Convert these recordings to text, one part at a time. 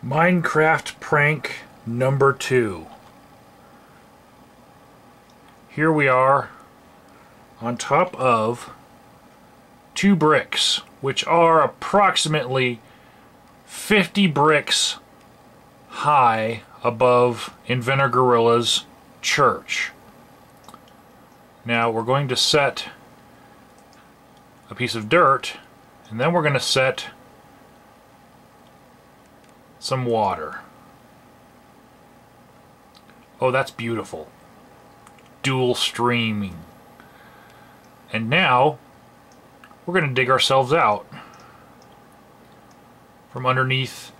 Minecraft prank number 2. Here we are on top of 2 bricks, which are approximately 50 bricks high above Inventor Gorilla's church. Now we're going to set a piece of dirt, and then we're going to set some water. Oh, that's beautiful. Dual streaming. And now we're going to dig ourselves out from underneath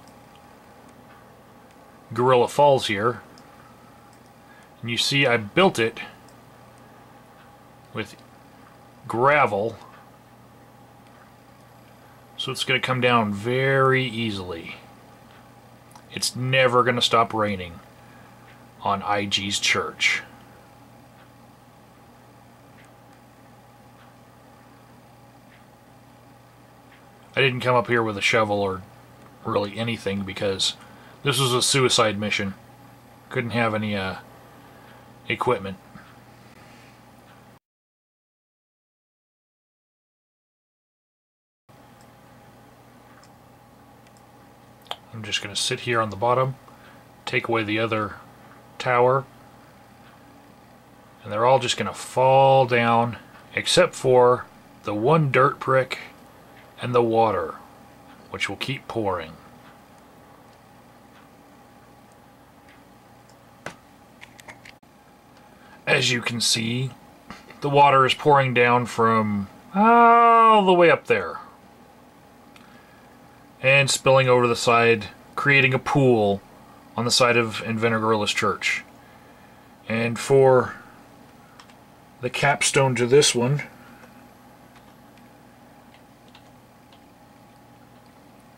Gorilla Falls here. And you see I built it with gravel, so it's going to come down very easily. It's never going to stop raining on IG's church. I didn't come up here with a shovel or really anything because this was a suicide mission. Couldn't have any equipment. I'm just going to sit here on the bottom, take away the other tower, and they're all just going to fall down except for the one dirt brick and the water, which will keep pouring. As you can see, the water is pouring down from all the way up there and spilling over the side, creating a pool on the side of Inventor Gorilla's church. And for the capstone to this one,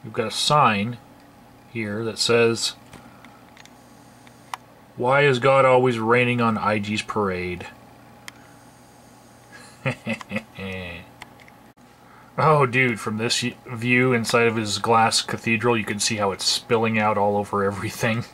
you've got a sign here that says, "Why is God always raining on IG's parade?" Oh, dude, from this view inside of his glass cathedral, you can see how it's spilling out all over everything.